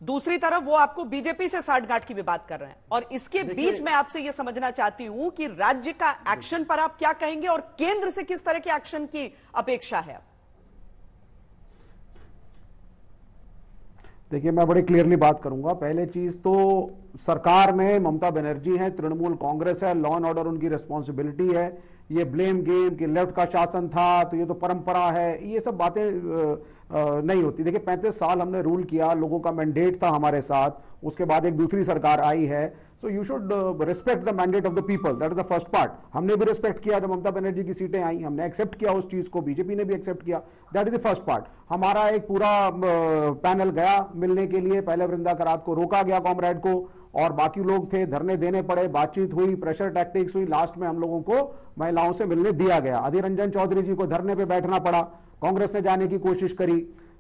दूसरी तरफ वो आपको बीजेपी से साठगांठ की भी बात कर रहे हैं, और इसके बीच मैं आपसे ये समझना चाहती हूं कि राज्य का एक्शन पर आप क्या कहेंगे और केंद्र से किस तरह के एक्शन की अपेक्षा है? देखिए, मैं बड़े क्लियरली बात करूंगा। पहले चीज तो सरकार में ममता बनर्जी है, तृणमूल कांग्रेस है, लॉ एंड ऑर्डर उनकी रिस्पॉन्सिबिलिटी है। ये ब्लेम गेम कि लेफ्ट का शासन था तो ये तो परंपरा है, ये सब बातें नहीं होती। देखिए, 35 साल हमने रूल किया, लोगों का मैंडेट था हमारे साथ, उसके बाद एक दूसरी सरकार आई है, so you should respect the mandate of the people, that is the first part. हमने भी रिस्पेक्ट किया जब ममता बनर्जी की सीटें आई, हमने एक्सेप्ट किया उस चीज को, बीजेपी ने भी एक्सेप्ट किया, that is the first part. हमारा एक पूरा पैनल गया मिलने के लिए, पहले वृंदा करात को रोका गया, कॉमरेड को, और बाकी लोग थे, धरने देने पड़े, बातचीत हुई, प्रेशर टैक्टिक्स हुई, लास्ट में हम लोगों को महिलाओं से मिलने दिया गया। अधीर रंजन चौधरी जी को धरने पे बैठना पड़ा, कांग्रेस ने जाने की कोशिश करी,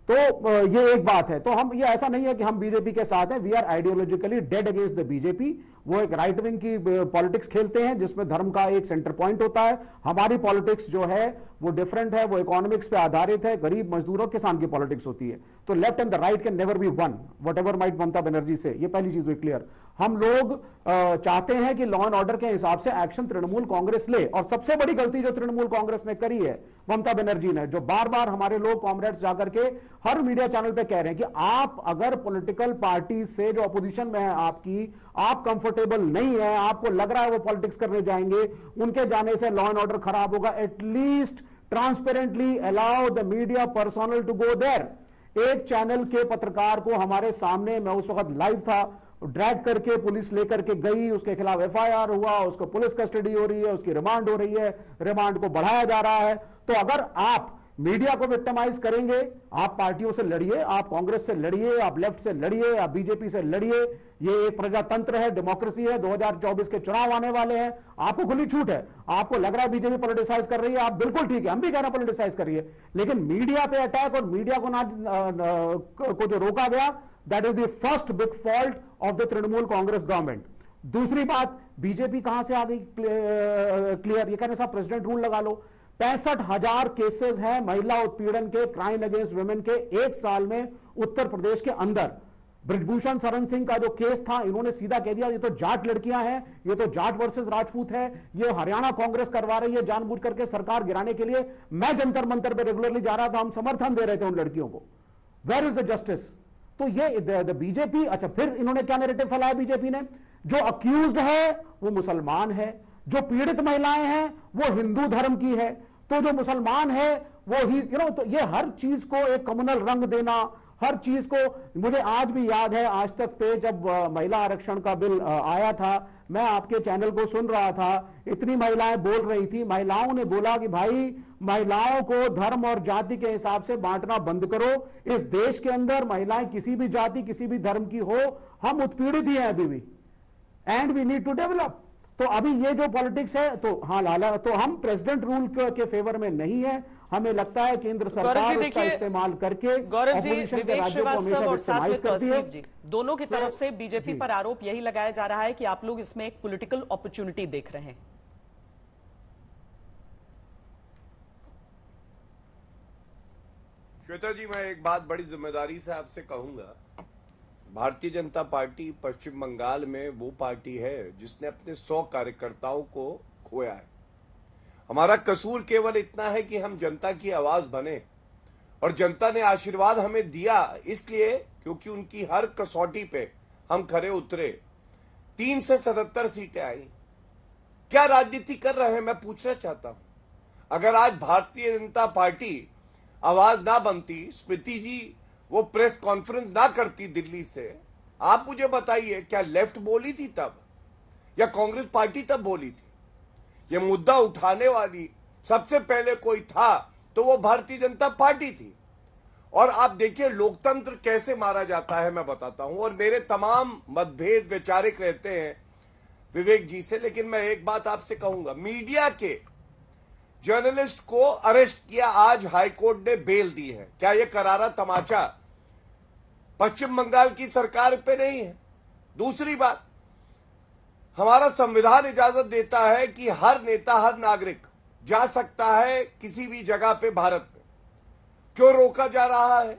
तो ये एक बात है। तो हम, ये ऐसा नहीं है कि हम बीजेपी के साथ हैं, we are ideologically dead against the BJP. वो एक राइट विंग की पॉलिटिक्स खेलते हैं जिसमें धर्म का एक सेंटर पॉइंट होता है। हमारी पॉलिटिक्स जो है वो डिफरेंट है, वो इकोनॉमिक्स पे आधारित है, गरीब मजदूरों किसान की पॉलिटिक्स होती है। तो left and the right can never be one, whatever might Mamata Banerjee से, ये पहली चीज हुई क्लियर। हम लोग चाहते हैं कि लॉ एंड ऑर्डर के हिसाब से एक्शन तृणमूल कांग्रेस ले। और सबसे बड़ी गलती जो तृणमूल कांग्रेस ने करी है ममता बनर्जी ने, जो बार बार हमारे लोग कॉमरेड्स जाकर के हर मीडिया चैनल पे कह रहे हैं कि आप अगर पॉलिटिकल पार्टी से जो अपोजिशन में है आपकी, आप कंफर्टेबल नहीं है, आपको लग रहा है वो पॉलिटिक्स करने जाएंगे, उनके जाने से लॉ एंड ऑर्डर खराब होगा, at least transparently allow the media personal to go there. एक चैनल के पत्रकार को हमारे सामने, मैं उस वक्त लाइव था, ड्रैग करके पुलिस लेकर के गई, उसके खिलाफ एफआईआर हुआ, उसको पुलिस कस्टडी हो रही है, उसकी रिमांड हो रही है, रिमांड को बढ़ाया जा रहा है। तो अगर आप मीडिया को विक्टिमाइज करेंगे, आप पार्टियों से लड़िए, आप कांग्रेस से लड़िए, आप लेफ्ट से लड़िए, आप बीजेपी से लड़िए। ये एक प्रजातंत्र है, डेमोक्रेसी है, 2024 के चुनाव आने वाले हैं, आपको खुली छूट है। आपको लग रहा है बीजेपी पॉलिटिसाइज कर रही है, आप बिल्कुल ठीक है, हम भी कह रहे हैं पॉलिटिसाइज कर रही है, लेकिन मीडिया पे अटैक और मीडिया को जो रोका गया, that is the first big fault of the Trinamool Congress government. दूसरी बात, बीजेपी कहां से आ गई क्लियर, ये कहने साहब प्रेसिडेंट रूल लगा लो। 65,000 केसेस हैं महिला उत्पीड़न के, क्राइम अगेंस्ट वुमेन के एक साल में उत्तर प्रदेश के अंदर। ब्रिजभूषण शरण सिंह का जो केस था, इन्होंने सीधा कह दिया ये तो जाट लड़कियां हैं, ये तो जाट वर्सेस राजपूत है, ये हरियाणा कांग्रेस करवा रही है जानबूझ करके सरकार गिराने के लिए। मैं जंतर मंतर पे रेगुलरली जा रहा था, हम समर्थन दे रहे थे उन लड़कियों को। Where is the justice? तो ये बीजेपी, अच्छा फिर इन्होंने क्या नैरेटिव फैलाया बीजेपी ने, जो अक्यूज्ड है वो मुसलमान है, जो पीड़ित महिलाएं हैं वो हिंदू धर्म की है, तो जो मुसलमान है वो ही तो ये हर चीज को एक कम्युनल रंग देना, हर चीज को। मुझे आज भी याद है, आज तक पे जब महिला आरक्षण का बिल आया था, मैं आपके चैनल को सुन रहा था, इतनी महिलाएं बोल रही थी, महिलाओं ने बोला कि भाई महिलाओं को धर्म और जाति के हिसाब से बांटना बंद करो। इस देश के अंदर महिलाएं किसी भी जाति किसी भी धर्म की हो, हम उत्पीड़ित ही हैं अभी भी, and we need to develop. तो अभी ये जो पॉलिटिक्स है, तो हाँ लाला, तो हम प्रेसिडेंट रूल के फेवर में नहीं है। हमें लगता है केंद्र सरकार उसका इस्तेमाल करके गौरव जी, विवेक श्रीवास्तव और साथ में तौसीफ जी, दोनों की तरफ से बीजेपी पर आरोप यही लगाया जा रहा है कि आप लोग इसमें एक पॉलिटिकल अपॉर्चुनिटी देख रहे हैं। श्वेता जी, मैं एक बात बड़ी जिम्मेदारी से आपसे कहूंगा, भारतीय जनता पार्टी पश्चिम बंगाल में वो पार्टी है जिसने अपने 100 कार्यकर्ताओं को खोया है। हमारा कसूर केवल इतना है कि हम जनता की आवाज बने, और जनता ने आशीर्वाद हमें दिया इसलिए क्योंकि उनकी हर कसौटी पे हम खरे उतरे। 3 से 77 सीटें आई। क्या राजनीति कर रहे हैं, मैं पूछना चाहता हूं। अगर आज भारतीय जनता पार्टी आवाज ना बनती, स्मृति जी वो प्रेस कॉन्फ्रेंस ना करती दिल्ली से, आप मुझे बताइए क्या लेफ्ट बोली थी तब, या कांग्रेस पार्टी तब बोली थी? ये मुद्दा उठाने वाली सबसे पहले कोई था तो वो भारतीय जनता पार्टी थी। और आप देखिए लोकतंत्र कैसे मारा जाता है, मैं बताता हूं। और मेरे तमाम मतभेद वैचारिक रहते हैं विवेक जी से, लेकिन मैं एक बात आपसे कहूंगा, मीडिया के जर्नलिस्ट को अरेस्ट किया, आज हाईकोर्ट ने बेल दी है। क्या यह करारा तमाचा पश्चिम बंगाल की सरकार पे नहीं है? दूसरी बात, हमारा संविधान इजाजत देता है कि हर नेता, हर नागरिक जा सकता है किसी भी जगह पे भारत में। क्यों रोका जा रहा है?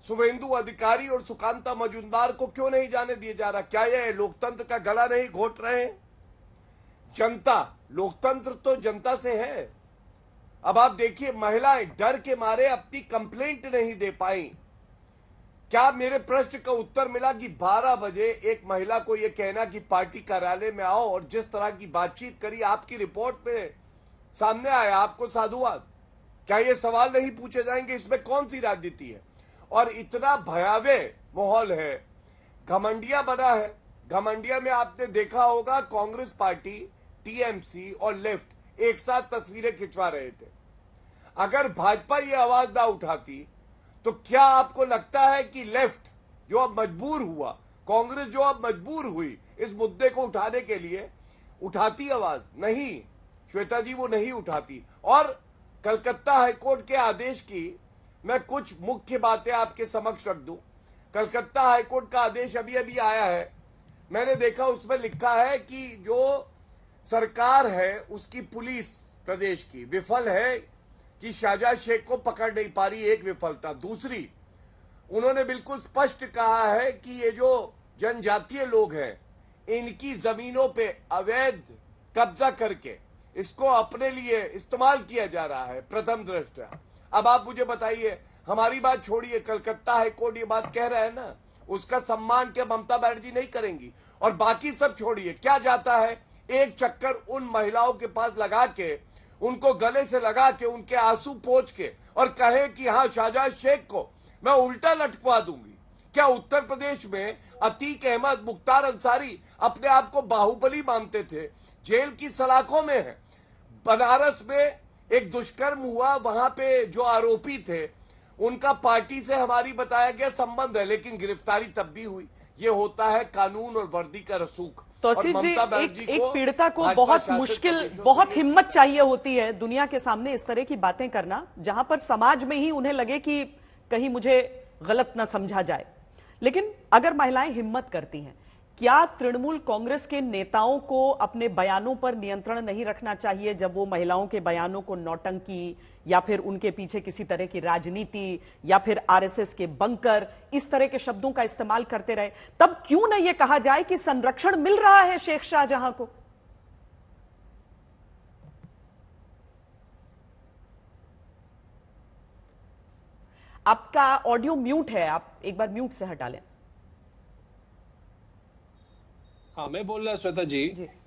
शुभेंदु अधिकारी और सुकांता मजूमदार को क्यों नहीं जाने दिया जा रहा? क्या यह लोकतंत्र का गला नहीं घोट रहे हैं? जनता, लोकतंत्र तो जनता से है। अब आप देखिए, महिलाएं डर के मारे अपनी कंप्लेंट नहीं दे पाई। क्या मेरे प्रश्न का उत्तर मिला कि 12 बजे एक महिला को यह कहना कि पार्टी कार्यालय में आओ, और जिस तरह की बातचीत करी आपकी रिपोर्ट पे सामने आया, आपको साधुवाद। क्या ये सवाल नहीं पूछे जाएंगे इसमें कौन सी राजनीति है? और इतना भयावह माहौल है, घमंडिया बना है। घमंडिया में आपने देखा होगा कांग्रेस पार्टी, टीएमसी और लेफ्ट एक साथ तस्वीरें खिंचवा रहे थे। अगर भाजपा ये आवाज ना उठाती तो क्या आपको लगता है कि लेफ्ट जो अब मजबूर हुआ, कांग्रेस जो अब मजबूर हुई इस मुद्दे को उठाने के लिए, उठाती आवाज? नहीं श्वेता जी, वो नहीं उठाती। और कलकत्ता हाईकोर्ट के आदेश की मैं कुछ मुख्य बातें आपके समक्ष रख दूं। कलकत्ता हाईकोर्ट का आदेश अभी अभी आया है, मैंने देखा उसमें लिखा है कि जो सरकार है उसकी पुलिस प्रदेश की विफल है कि शाहजहां शेख को पकड़ नहीं पा रही, एक विफलता। दूसरी, उन्होंने बिल्कुल स्पष्ट कहा है कि ये जो जनजातीय लोग हैं इनकी जमीनों पे अवैध कब्जा करके इसको अपने लिए इस्तेमाल किया जा रहा है प्रथम दृष्टया। अब आप मुझे बताइए, हमारी बात छोड़िए, कलकत्ता हाईकोर्ट ये बात कह रहा है ना, उसका सम्मान क्या ममता बनर्जी नहीं करेंगी? और बाकी सब छोड़िए, क्या जाता है एक चक्कर उन महिलाओं के पास लगा के, उनको गले से लगा के, उनके आंसू पोंछ के और कहे कि हाँ शाहजहां शेख को मैं उल्टा लटकवा दूंगी। क्या उत्तर प्रदेश में अतीक अहमद, मुख्तार अंसारी अपने आप को बाहुबली मानते थे, जेल की सलाखों में है। बनारस में एक दुष्कर्म हुआ, वहां पे जो आरोपी थे उनका पार्टी से हमारी बताया गया संबंध है, लेकिन गिरफ्तारी तब भी हुई। ये होता है कानून और वर्दी का रसूख। तौसीफ जी, एक पीड़िता को बहुत मुश्किल, बहुत हिम्मत चाहिए होती है दुनिया के सामने इस तरह की बातें करना, जहां पर समाज में ही उन्हें लगे कि कहीं मुझे गलत न समझा जाए। लेकिन अगर महिलाएं हिम्मत करती हैं, क्या तृणमूल कांग्रेस के नेताओं को अपने बयानों पर नियंत्रण नहीं रखना चाहिए जब वो महिलाओं के बयानों को नौटंकी या फिर उनके पीछे किसी तरह की राजनीति या फिर आरएसएस के बंकर इस तरह के शब्दों का इस्तेमाल करते रहे? तब क्यों न ये कहा जाए कि संरक्षण मिल रहा है शेख शाहजहां को? आपका ऑडियो म्यूट है, आप एक बार म्यूट से हटा लें। हाँ, मैं बोल रहा श्वेता जी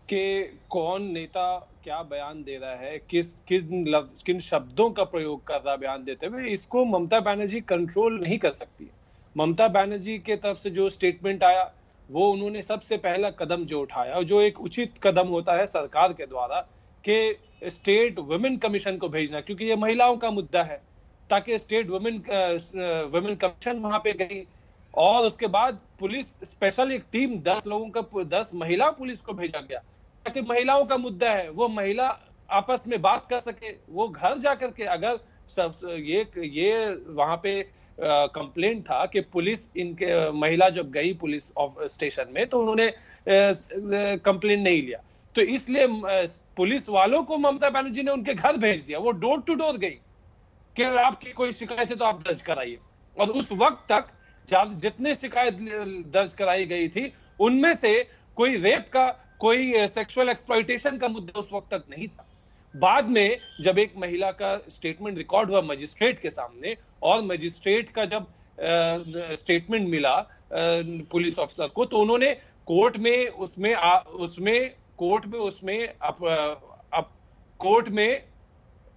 कि कौन नेता क्या बयान दे रहा है, किन शब्दों का प्रयोग कर रहा बयान देते हुए, इसको ममता बनर्जी कंट्रोल नहीं कर सकती। ममता बनर्जी के तरफ से जो स्टेटमेंट आया वो उन्होंने सबसे पहला कदम जो उठाया, और जो एक उचित कदम होता है सरकार के द्वारा कि स्टेट वुमेन कमीशन को भेजना, क्योंकि ये महिलाओं का मुद्दा है, ताकि स्टेट वुमेन कमीशन वहां पे गई और उसके बाद पुलिस स्पेशल एक टीम 10 लोगों का 10 महिला पुलिस को भेजा गया, ताकि महिलाओं का मुद्दा है वो महिला आपस में बात कर सके। वो घर जाकर के, अगर ये वहां पे कंप्लेंट था कि पुलिस इनके महिला जब गई पुलिस स्टेशन में तो उन्होंने कंप्लेंट नहीं लिया, तो इसलिए पुलिस वालों को ममता बनर्जी ने उनके घर भेज दिया। वो डोर टू डोर गई कि आपकी कोई शिकायत है तो आप दर्ज कराइए, और उस वक्त तक जितने शिकायत दर्ज कराई गई थी उनमें से कोई रेप का, कोई सेक्सुअल एक्सप्लॉइटेशन का मुद्दा उस वक्त तक नहीं था। बाद में जब एक महिला का स्टेटमेंट रिकॉर्ड हुआ मजिस्ट्रेट के सामने, और मजिस्ट्रेट का जब स्टेटमेंट मिला पुलिस ऑफिसर को, तो उन्होंने कोर्ट में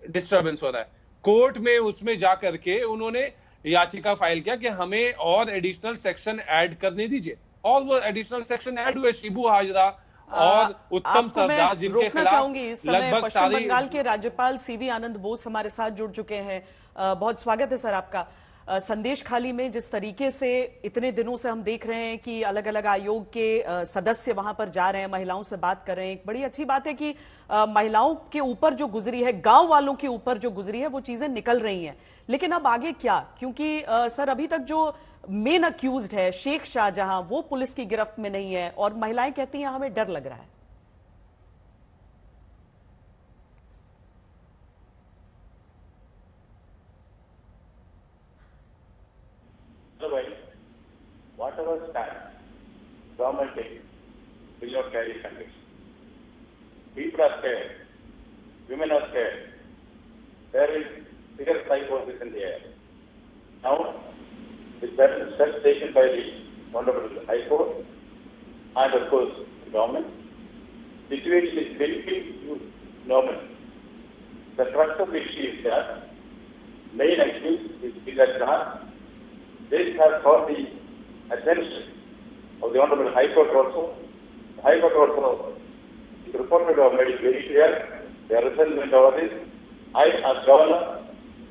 डिस्टर्बेंस हो रहा है, कोर्ट में उसमें जाकर के उन्होंने याचिका फाइल किया कि हमें और एडिशनल सेक्शन ऐड करने दीजिए, और वो एडिशनल सेक्शन ऐड हुए। शिबू हाजरा और उत्तम सरदार, जिनके खिलाफ लगभग पश्चिम बंगाल के राज्यपाल सीवी आनंद बोस हमारे साथ जुड़ चुके हैं। बहुत स्वागत है सर आपका। संदेश खाली में जिस तरीके से इतने दिनों से हम देख रहे हैं कि अलग अलग आयोग के सदस्य वहां पर जा रहे हैं, महिलाओं से बात कर रहे हैं, एक बड़ी अच्छी बात है कि महिलाओं के ऊपर जो गुजरी है, गांव वालों के ऊपर जो गुजरी है, वो चीजें निकल रही हैं। लेकिन अब आगे क्या? क्योंकि सर अभी तक जो मेन अक्यूज्ड है शेख शाहजहां, वो पुलिस की गिरफ्त में नहीं है, और महिलाएं कहती हैं हमें डर लग रहा है। Whatever stand government takes will not carry conviction. People are scared, women are scared. There is bigger psychosis in the air. Now, with that steps taken by the Honorable High Court and of course the government, the situation is very normal. The crux of the issue is that main accused is Sheikh Shahan. This has got the attention of the Honorable High Court also. The High Court also, the reported have made it very clear, their resentment over this. I, as Governor,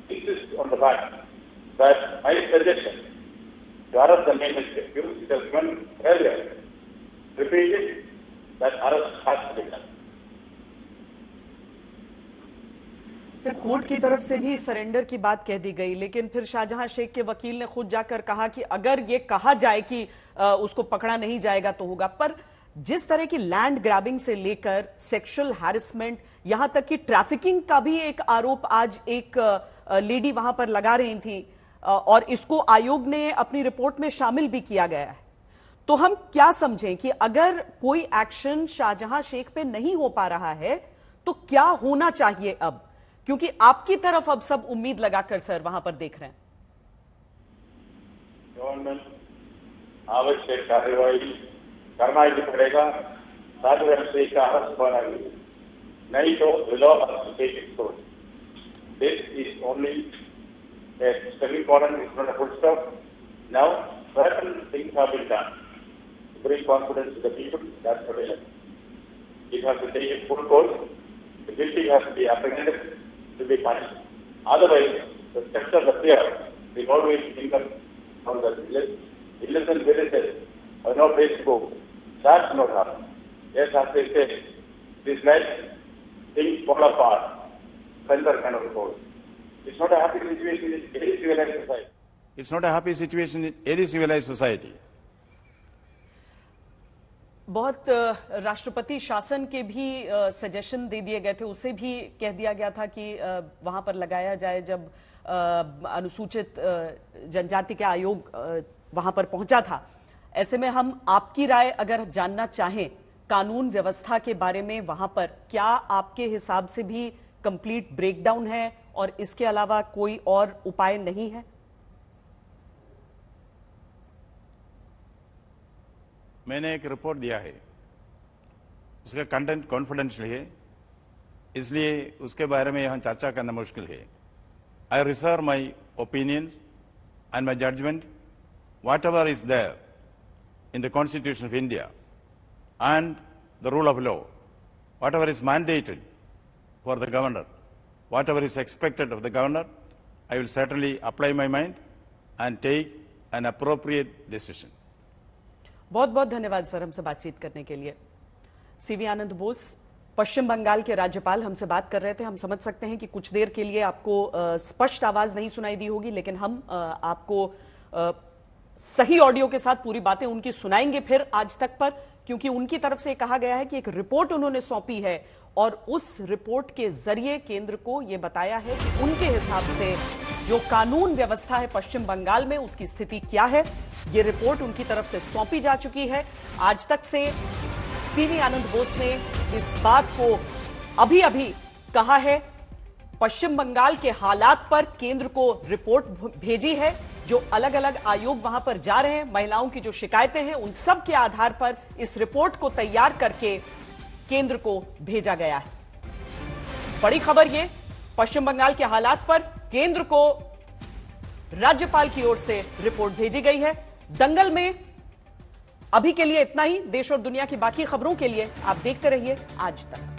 insist on the fact that my suggestion to arrest the main accused, it has been earlier repeated that arrest has to be done. फिर कोर्ट की तरफ से भी सरेंडर की बात कह दी गई, लेकिन फिर शाहजहां शेख के वकील ने खुद जाकर कहा कि अगर ये कहा जाए कि उसको पकड़ा नहीं जाएगा तो होगा। पर जिस तरह की लैंड ग्रैबिंग से लेकर सेक्सुअल हैरेसमेंट, यहां तक कि ट्रैफिकिंग का भी एक आरोप आज एक लेडी वहां पर लगा रही थी और इसको आयोग ने अपनी रिपोर्ट में शामिल भी किया गया है। तो हम क्या समझें कि अगर कोई एक्शन शाहजहां शेख पे नहीं हो पा रहा है तो क्या होना चाहिए अब, क्योंकि आपकी तरफ अब सब उम्मीद लगाकर सर वहां पर देख रहे हैं। गवर्नमेंट आवश्यक कार्यवाही करना ही पड़ेगा, साधारण से अरेस्ट होना भी नहीं तो law of take its course. This is only a stepping point, it's not a full stop. Now, certain things have been done to bring confidence to the people. That's what it is. It has to take its full course. The guilty has to be apprehended, to be punished. Otherwise, the steps of the fear will always income from the innocent villagers or no place to go. That's not happening. Yes, as they say, this life, things fall apart. Thunder cannot hold. It's not a happy situation in any civilized society. It's not a happy situation in any civilized society. बहुत राष्ट्रपति शासन के भी सजेशन दे दिए गए थे, उसे भी कह दिया गया था कि वहां पर लगाया जाए। जब अनुसूचित जनजाति के आयोग वहां पर पहुंचा था, ऐसे में हम आपकी राय अगर जानना चाहें कानून व्यवस्था के बारे में, वहां पर क्या आपके हिसाब से भी कंप्लीट ब्रेकडाउन है और इसके अलावा कोई और उपाय नहीं है? मैंने एक रिपोर्ट दिया है, उसका कंटेंट कॉन्फिडेंशियल है, इसलिए उसके बारे में यहां चर्चा करना मुश्किल है। I reserve my opinions and my judgement whatever is there in the constitution of India and the rule of law, whatever is mandated for the governor, whatever is expected of the governor, I will certainly apply my mind and take an appropriate decision. बहुत बहुत धन्यवाद सर हमसे बातचीत करने के लिए। सीवी आनंद बोस, पश्चिम बंगाल के राज्यपाल, हमसे बात कर रहे थे। हम समझ सकते हैं कि कुछ देर के लिए आपको स्पष्ट आवाज नहीं सुनाई दी होगी, लेकिन हम आपको सही ऑडियो के साथ पूरी बातें उनकी सुनाएंगे फिर आज तक पर, क्योंकि उनकी तरफ से कहा गया है कि एक रिपोर्ट उन्होंने सौंपी है और उस रिपोर्ट के जरिए केंद्र को यह बताया है कि उनके हिसाब से जो कानून व्यवस्था है पश्चिम बंगाल में उसकी स्थिति क्या है। यह रिपोर्ट उनकी तरफ से सौंपी जा चुकी है। आज तक से सीवी आनंद बोस ने इस बात को अभी अभी कहा है। पश्चिम बंगाल के हालात पर केंद्र को रिपोर्ट भेजी है। जो अलग अलग आयोग वहां पर जा रहे हैं, महिलाओं की जो शिकायतें हैं, उन सब के आधार पर इस रिपोर्ट को तैयार करके केंद्र को भेजा गया है। बड़ी खबर ये, पश्चिम बंगाल के हालात पर केंद्र को राज्यपाल की ओर से रिपोर्ट भेजी गई है। दंगल में अभी के लिए इतना ही। देश और दुनिया की बाकी खबरों के लिए आप देखते रहिए आज तक।